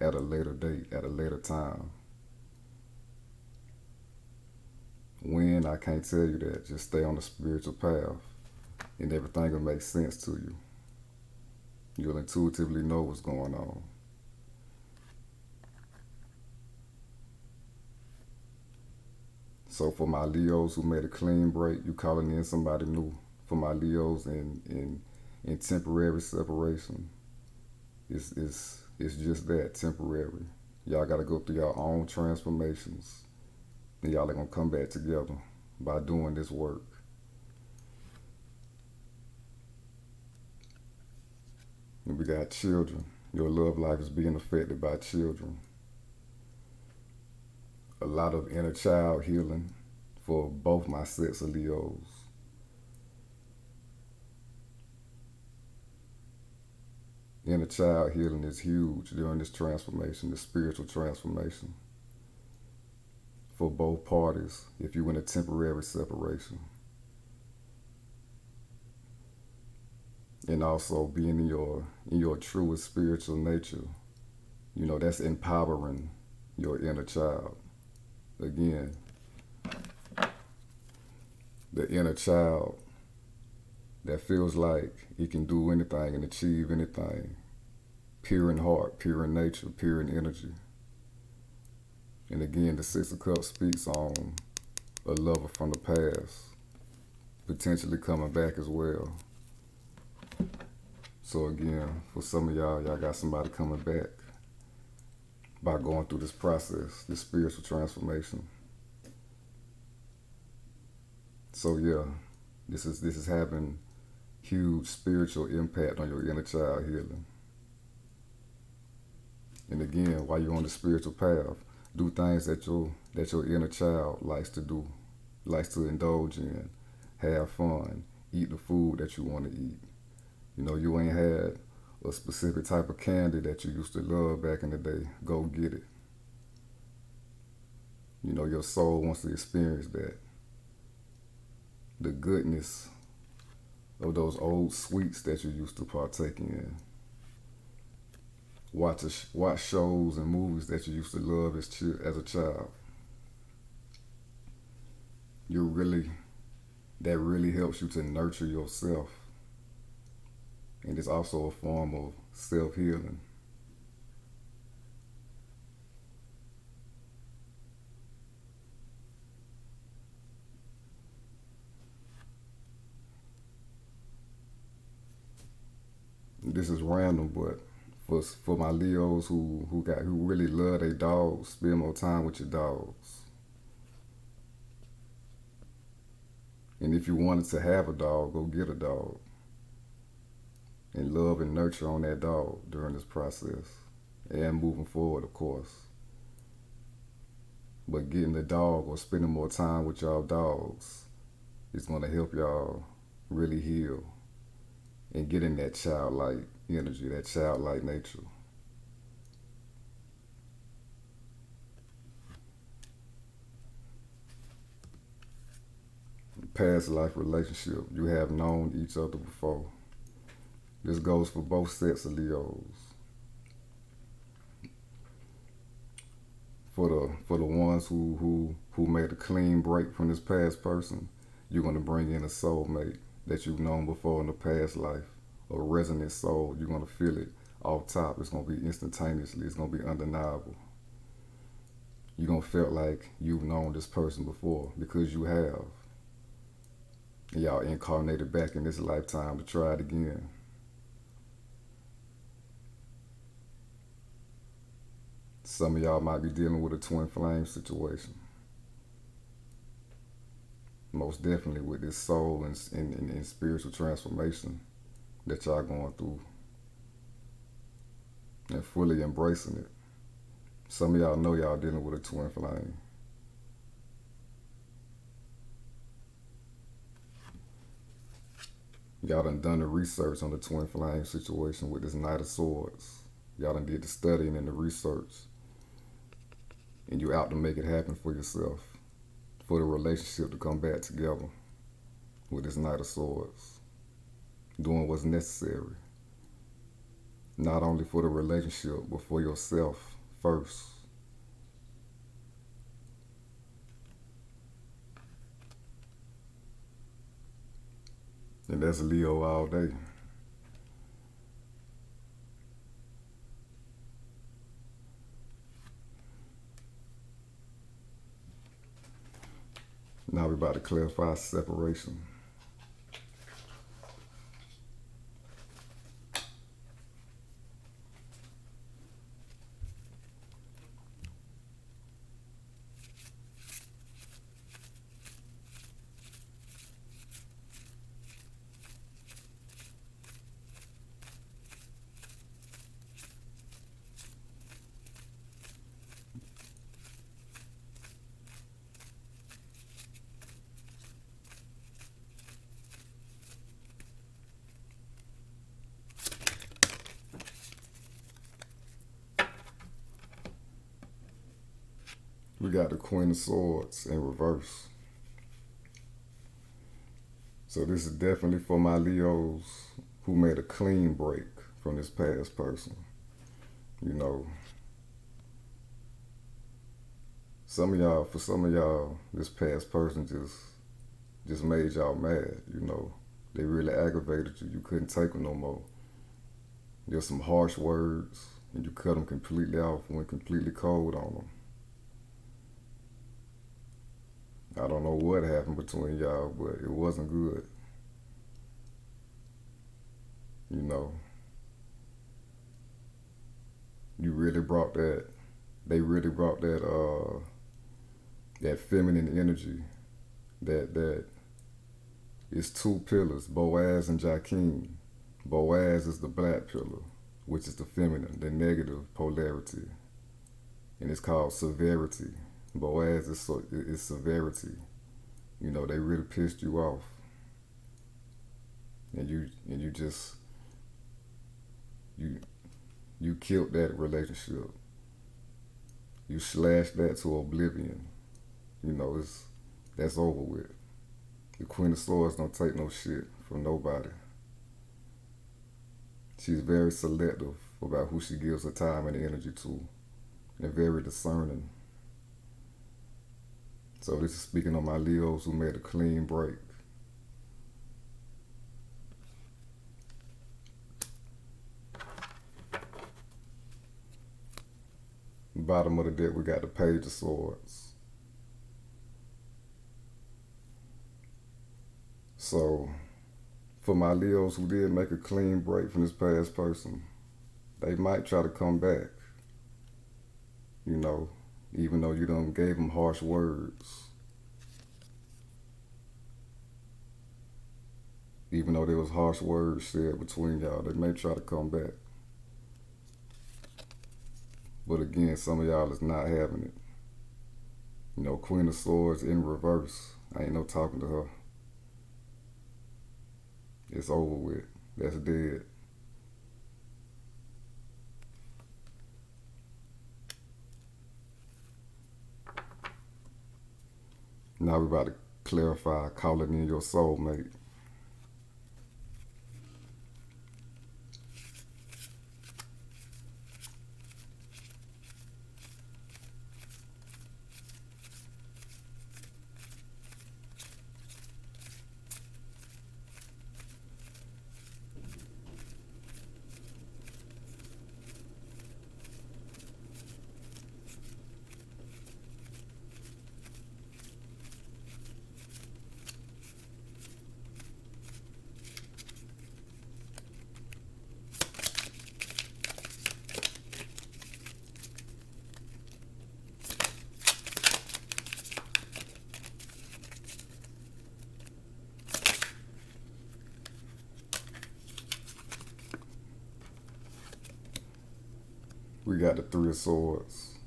at a later date, at a later time. When, I can't tell you that. Just stay on the spiritual path and everything will make sense to you. You'll intuitively know what's going on. So for my Leos who made a clean break, you calling in somebody new. For my Leos in temporary separation, it's just that, temporary. Y'all got to go through your own transformations. And y'all are going to come back together by doing this work. And we got children. Your love life is being affected by children. A lot of inner child healing for both my sets of Leos. Inner child healing is huge during this transformation, this spiritual transformation, for both parties if you're in a temporary separation. And also being in your truest spiritual nature, you know, that's empowering your inner child. Again, the inner child that feels like it can do anything and achieve anything, pure in heart, pure in nature, pure in energy. And again, the Six of Cups speaks on a lover from the past, potentially coming back as well. So again, for some of y'all got somebody coming back by going through this process, this spiritual transformation. So yeah, this is having huge spiritual impact on your inner child healing. And again, while you're on the spiritual path, Do things that your inner child likes to do, likes to indulge in, have fun, eat the food that you want to eat. You ain't had a specific type of candy that you used to love back in the day. Go get it. Your soul wants to experience that. The goodness of those old sweets that you used to partake in. Watch shows and movies that you used to love as a child. That really helps you to nurture yourself. And it's also a form of self-healing. This is random, but for my Leos who really love their dogs, spend more time with your dogs. And if you wanted to have a dog, go get a dog. And love and nurture on that dog during this process. And moving forward, of course. But getting the dog or spending more time with y'all dogs is going to help y'all really heal and get in that childlike energy, that childlike nature. Past life relationship, you have known each other before. This goes for both sets of Leos. For the ones who made a clean break from this past person, you're going to bring in a soulmate that you've known before in the past life, a resonant soul. You're going to feel it off top. It's going to be instantaneously. It's going to be undeniable. You're going to feel like you've known this person before because you have. And y'all incarnated back in this lifetime to try it again. Some of y'all might be dealing with a twin flame situation. Most definitely with this soul and spiritual transformation that y'all going through and fully embracing it. Some of y'all know y'all dealing with a twin flame. Y'all done the research on the twin flame situation with this Knight of Swords. Y'all done did the studying and the research. And you out to make it happen for yourself. For the relationship to come back together with this Knight of Swords. Doing what's necessary. Not only for the relationship, but for yourself first. And that's Leo all day. Now we're about to clarify separation. We got the Queen of Swords in reverse. So this is definitely for my Leos who made a clean break from this past person. For some of y'all, this past person just made y'all mad. They really aggravated you. You couldn't take them no more. There's some harsh words, and you cut them completely off and went completely cold on them. I don't know what happened between y'all, but it wasn't good. You really brought that. They really brought that feminine energy. That is two pillars, Boaz and Jaquim. Boaz is the black pillar, which is the feminine, the negative polarity. and it's called severity. Boaz is it's severity. You know, they really pissed you off, and you just you you killed that relationship. You slashed that to oblivion. You know, that's over with. The Queen of Swords don't take no shit from nobody. She's very selective about who she gives her time and energy to, and very discerning. So this is speaking on my Leos who made a clean break. Bottom of the deck, we got the Page of Swords. So, for my Leos who did make a clean break from this past person, they might try to come back. You know, even though you done gave them harsh words. Even though there was harsh words said between y'all, they may try to come back. But again, some of y'all is not having it. You know, Queen of Swords in reverse. I ain't no talking to her. It's over with. That's dead. Now we're about to clarify calling in your soulmate. We got the Three of Swords.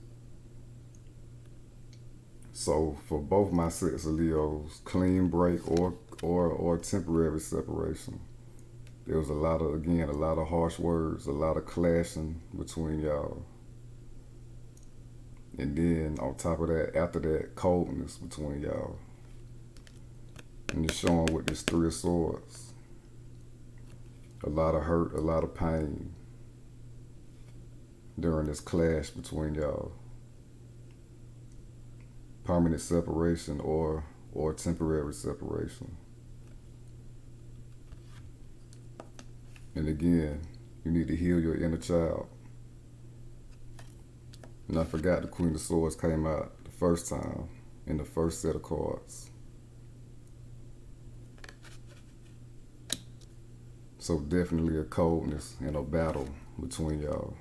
So for both my sets of Leos, clean break or temporary separation. There was a lot of harsh words, a lot of clashing between y'all. And then on top of that, after that, coldness between y'all. And it's showing with this Three of Swords. A lot of hurt, a lot of pain during this clash between y'all. Permanent separation or temporary separation. And again, you need to heal your inner child. And I forgot the Queen of Swords came out the first time in the first set of cards. So definitely a coldness and a battle between y'all.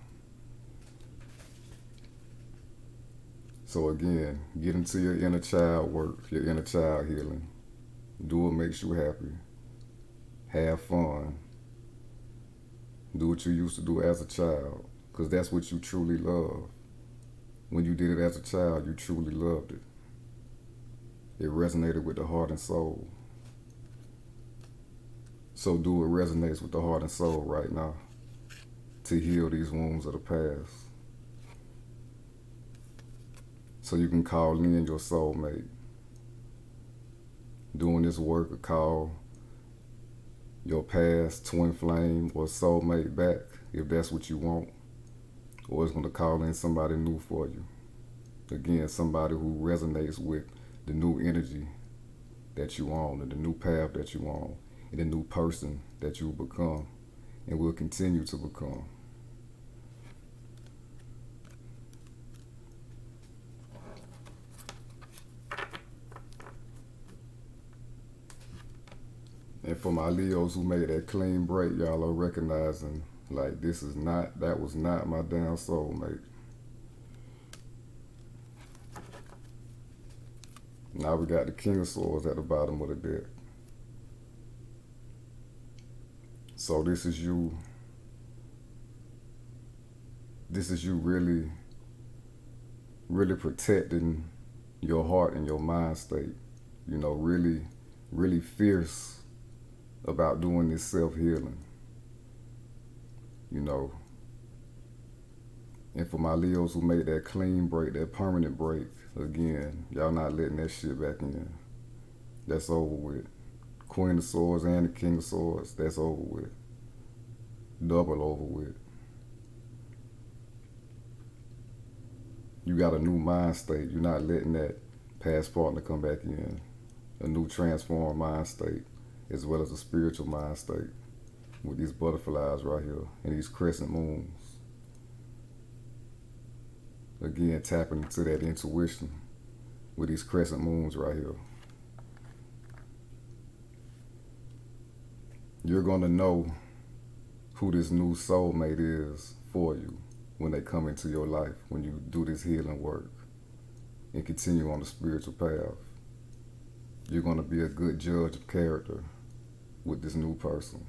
So again, get into your inner child work, your inner child healing. Do what makes you happy. Have fun. Do what you used to do as a child, because that's what you truly love. When you did it as a child, you truly loved it. It resonated with the heart and soul. So do what resonates with the heart and soul right now to heal these wounds of the past. So you can call in your soulmate. Doing this work will call your past twin flame or soulmate back if that's what you want. Or it's going to call in somebody new for you. Again, somebody who resonates with the new energy that you on and the new path that you on and the new person that you will become and will continue to become. And for my Leos who made that clean break, y'all are recognizing like that was not my damn soulmate. Now we got the King of Swords at the bottom of the deck. So this is you really really protecting your heart and your mind state. Really, really fierce about doing this self-healing. You know, and for my Leos who made that clean break, that permanent break, again, y'all not letting that shit back in. That's over with. Queen of Swords and the King of Swords, that's over with. Double over with. You got a new mind state. You're not letting that past partner come back in. A new transformed mind state, as well as a spiritual mind state, with these butterflies right here and these crescent moons. Again, tapping into that intuition with these crescent moons right here. You're going to know who this new soulmate is for you when they come into your life, when you do this healing work and continue on the spiritual path. You're going to be a good judge of character with this new person.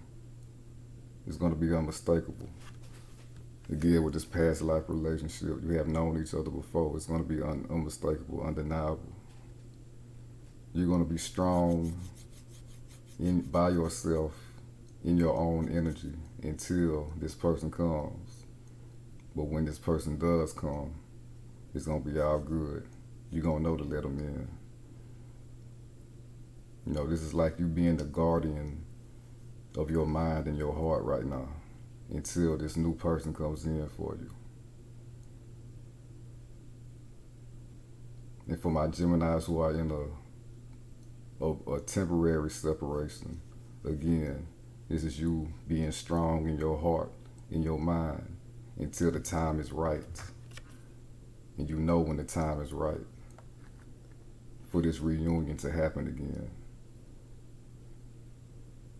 It's going to be unmistakable. Again, with this past life relationship, you have known each other before. It's going to be unmistakable, undeniable. You're going to be strong by yourself in your own energy until this person comes. But when this person does come, it's going to be all good. You're going to know to let them in. This is like you being the guardian of your mind and your heart right now until this new person comes in for you. And for my Geminis who are in a temporary separation, again, this is you being strong in your heart, in your mind, until the time is right. And you know when the time is right for this reunion to happen again.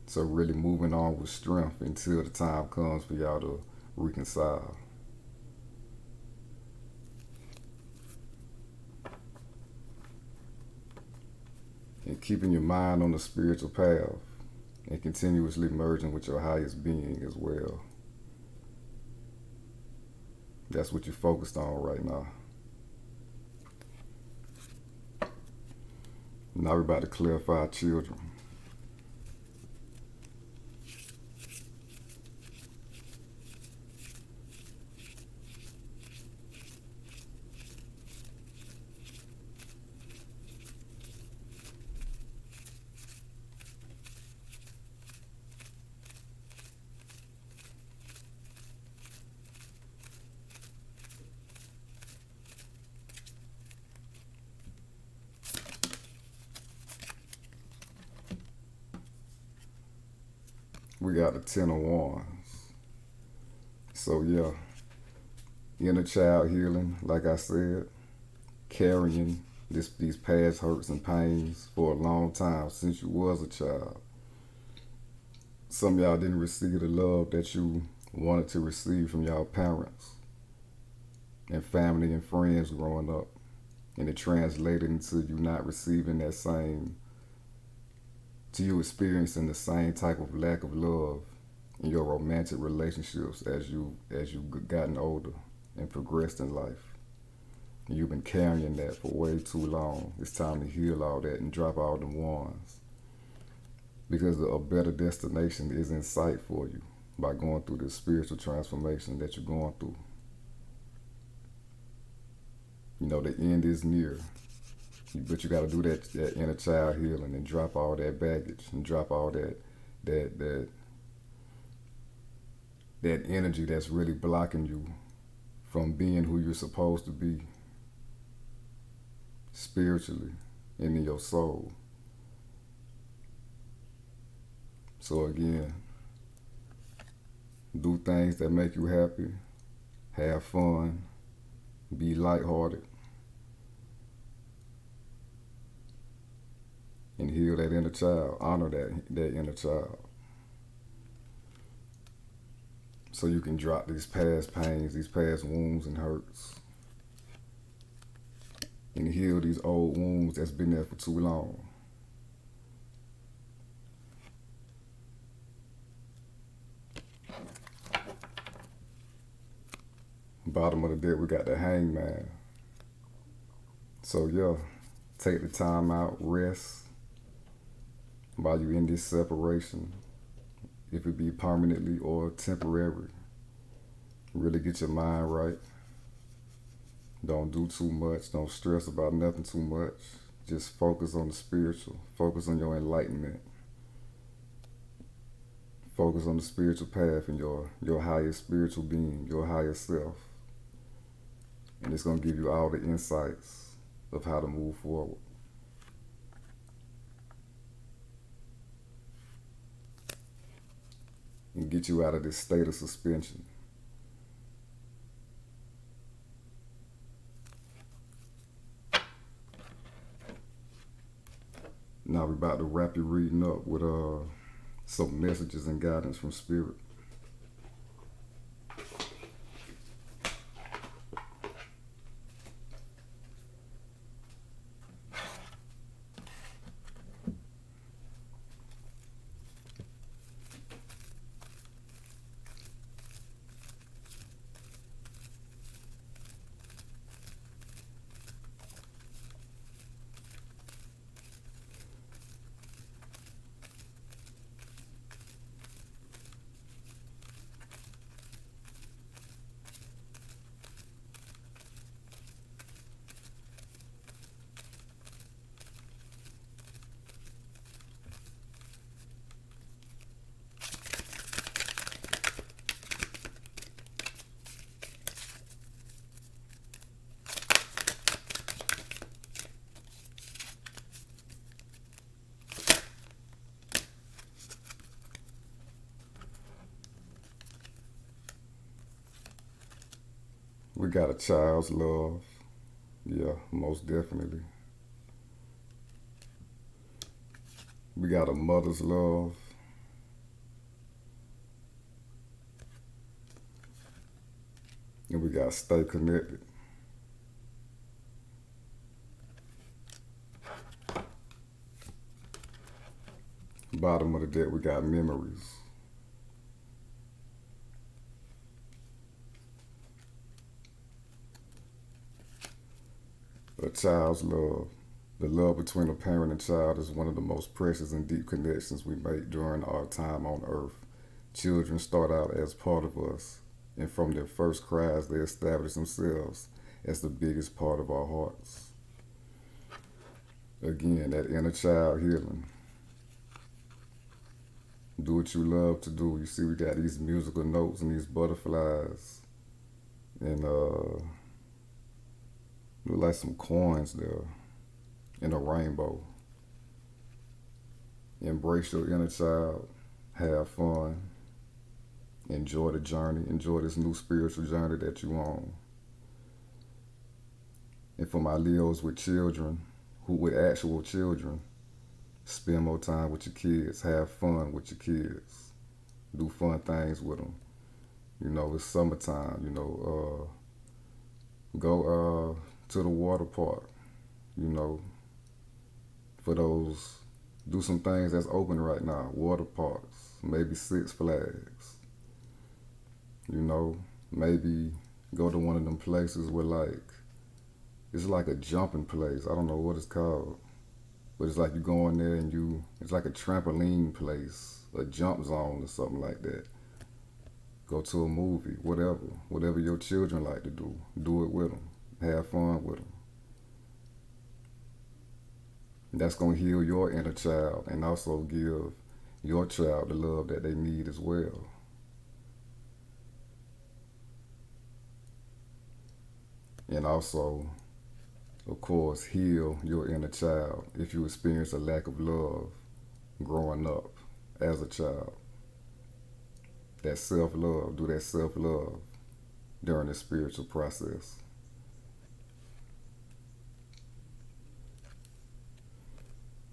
So really moving on with strength until the time comes for y'all to reconcile. And keeping your mind on the spiritual path and continuously merging with your highest being as well. That's what you're focused on right now. Now we're about to clarify children. We got the 10 of Wands. So yeah, inner child healing, like I said, carrying these past hurts and pains for a long time since you was a child. Some of y'all didn't receive the love that you wanted to receive from y'all parents and family and friends growing up. And it translated into you not receiving that same, to you experiencing the same type of lack of love in your romantic relationships as you've gotten older and progressed in life. And you've been carrying that for way too long. It's time to heal all that and drop all them wands. Because a better destination is in sight for you by going through this spiritual transformation that you're going through. The end is near. But you got to do that inner child healing and drop all that baggage and drop all that energy that's really blocking you from being who you're supposed to be spiritually and in your soul. So again, do things that make you happy, have fun, be lighthearted, and heal that inner child, honor that inner child. So you can drop these past pains, these past wounds and hurts, and heal these old wounds that's been there for too long. Bottom of the deck, we got the Hangman. So yeah, take the time out, rest while you're in this separation, if it be permanently or temporary. Really get your mind right. Don't do too much. Don't stress about nothing too much. Just focus on the spiritual. Focus on your enlightenment. Focus on the spiritual path and your higher spiritual being, your higher self. And it's going to give you all the insights of how to move forward. And get you out of this state of suspension. Now we're about to wrap your reading up with some messages and guidance from Spirit. We got a child's love. Yeah, most definitely. We got a mother's love. And we got stay connected. Bottom of the deck, we got memories. A child's love. The love between a parent and child is one of the most precious and deep connections we make during our time on earth. Children start out as part of us, and from their first cries, they establish themselves as the biggest part of our hearts. Again, that inner child healing. Do what you love to do. You see, we got these musical notes and these butterflies, and look like some coins there, and a rainbow. Embrace your inner child. Have fun. Enjoy the journey. Enjoy this new spiritual journey that you on. And for my Leos with children, who with actual children, spend more time with your kids. Have fun with your kids. Do fun things with them. You know, it's summertime. You know, go to the water park. You know, for those, do some things that's open right now. Water parks, maybe Six Flags. You know, maybe go to one of them places where it's like a jumping place. I don't know what it's called. But it's like you go in there and it's like a trampoline place, a jump zone or something like that. Go to a movie, whatever your children like to do it with them. Have fun with them. That's going to heal your inner child and also give your child the love that they need as well. And also, of course, heal your inner child if you experience a lack of love growing up as a child. That self-love, do that self-love during the spiritual process.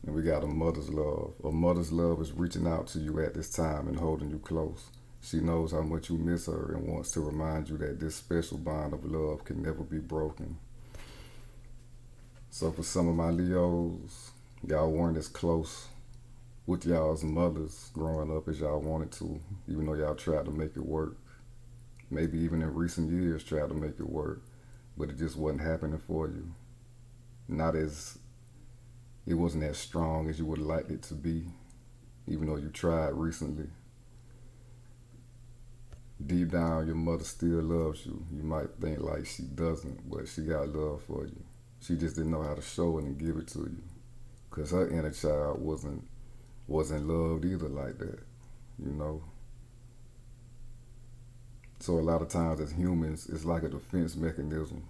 And we got a mother's love. A mother's love is reaching out to you at this time and holding you close. She knows how much you miss her and wants to remind you that this special bond of love can never be broken. So for some of my Leos, y'all weren't as close with y'all's mothers growing up as y'all wanted to, even though y'all tried to make it work. Maybe even in recent years tried to make it work, but it just wasn't happening for you. not as, it wasn't as strong as you would have liked it to be, even though you tried recently. Deep down, your mother still loves you. You might think like she doesn't, but she got love for you. She just didn't know how to show it and give it to you, cause her inner child wasn't loved either like that, you know. So a lot of times as humans, it's like a defense mechanism.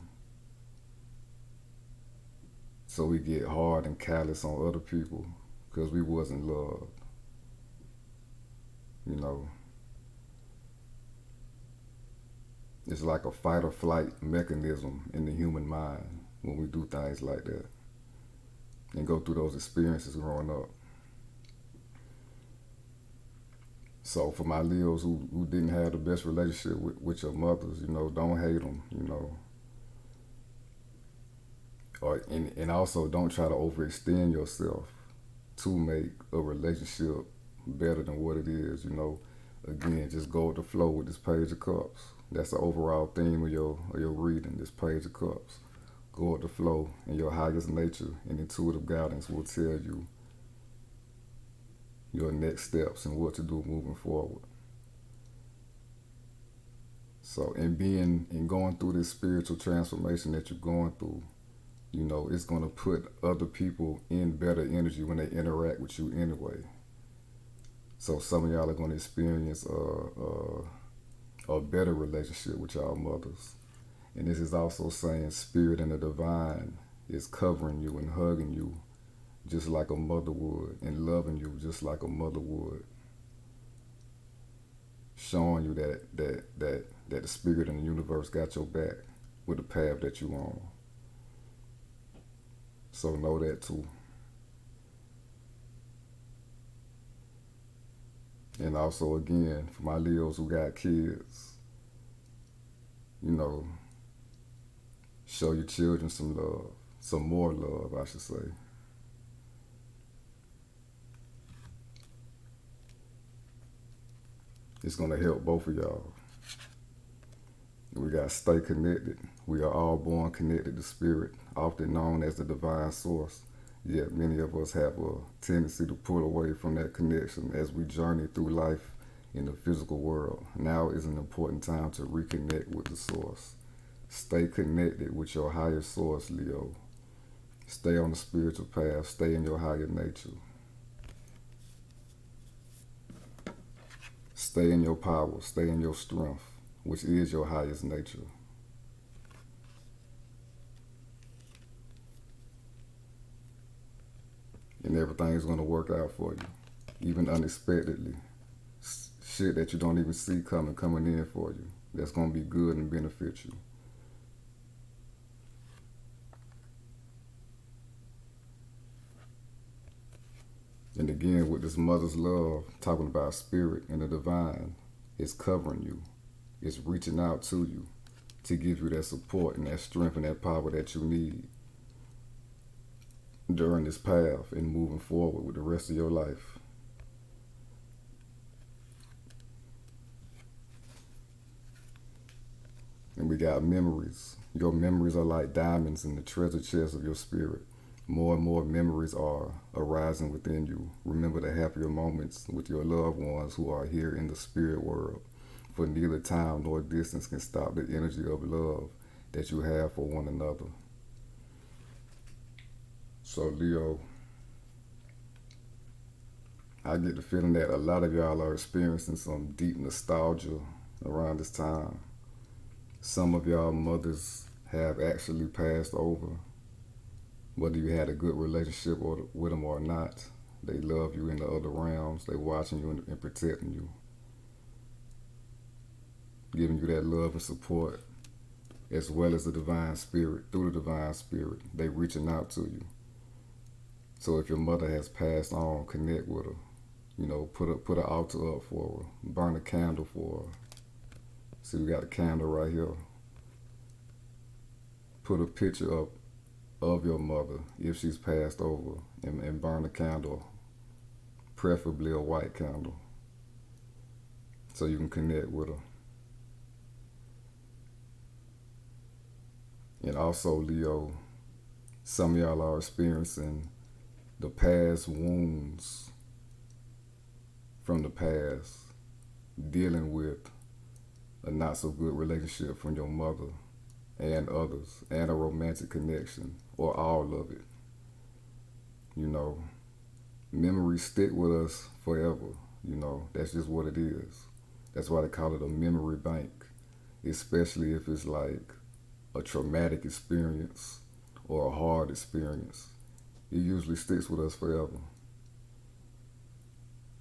So we get hard and callous on other people because we wasn't loved, you know. It's like a fight or flight mechanism in the human mind when we do things like that and go through those experiences growing up. So for my Leos who didn't have the best relationship with your mothers, you know, don't hate them, you know. And also don't try to overextend yourself to make a relationship better than what it is, you know. Again, just go with the flow with this Page of Cups. That's the overall theme of your reading, this Page of Cups. Go with the flow, and your highest nature and intuitive guidance will tell you your next steps and what to do moving forward. So in going through this spiritual transformation that you're going through, you know, it's going to put other people in better energy when they interact with you anyway. So some of y'all are going to experience a better relationship with y'all mothers. And this is also saying spirit and the divine is covering you and hugging you just like a mother would, and loving you just like a mother would, showing you that the spirit and the universe got your back with the path that you on. So know that too. And also, again, for my Leos who got kids, you know, show your children some love, some more love, I should say. It's going to help both of y'all. We got to stay connected. We are all born connected to spirit, often known as the divine source. Yet many of us have a tendency to pull away from that connection as we journey through life in the physical world. Now is an important time to reconnect with the source. Stay connected with your higher source, Leo. Stay on the spiritual path. Stay in your higher nature. Stay in your power. Stay in your strength, which is your highest nature. And everything is going to work out for you, even unexpectedly. Shit that you don't even see coming in for you. That's going to be good and benefit you. And again, with this mother's love, talking about spirit and the divine, it's covering you. It's reaching out to you to give you that support and that strength and that power that you need during this path and moving forward with the rest of your life. And we got memories. Your memories are like diamonds in the treasure chest of your spirit. More and more memories are arising within you. Remember the happier moments with your loved ones who are here in the spirit world. For neither time nor distance can stop the energy of love that you have for one another. So Leo, I get the feeling that a lot of y'all are experiencing some deep nostalgia around this time. Some of y'all mothers have actually passed over. Whether you had a good relationship with them or not, they love you in the other realms. They watching you and protecting you, giving you that love and support, as well as the divine spirit. Through the divine spirit, they reaching out to you. So if your mother has passed on, connect with her. You know, put an altar up for her. Burn a candle for her. See, we got a candle right here. Put a picture up of your mother if she's passed over, and burn a candle, preferably a white candle, so you can connect with her. And also, Leo, Some of y'all are experiencing the past wounds from the past, dealing with a not so good relationship from your mother and others, and a romantic connection, or all of it. You know, memories stick with us forever. You know, that's just what it is. That's why they call it a memory bank, especially if it's like a traumatic experience or a hard experience. It usually sticks with us forever.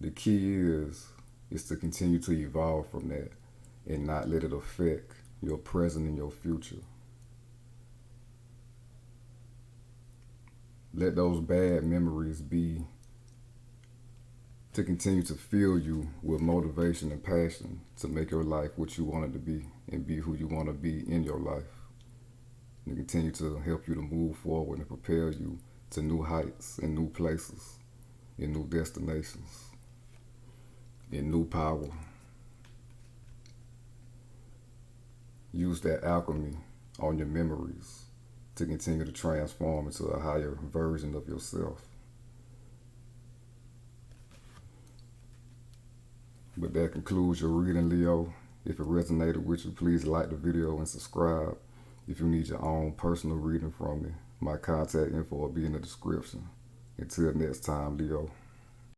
The key is to continue to evolve from that and not let it affect your present and your future. Let those bad memories be to continue to fill you with motivation and passion to make your life what you want it to be and be who you want to be in your life. And continue to help you to move forward and prepare you to new heights and new places and new destinations and new power. Use that alchemy on your memories to continue to transform into a higher version of yourself. But that concludes your reading, Leo. If it resonated with you, please like the video and subscribe. If you need your own personal reading from me, my contact info will be in the description. Until next time, Leo.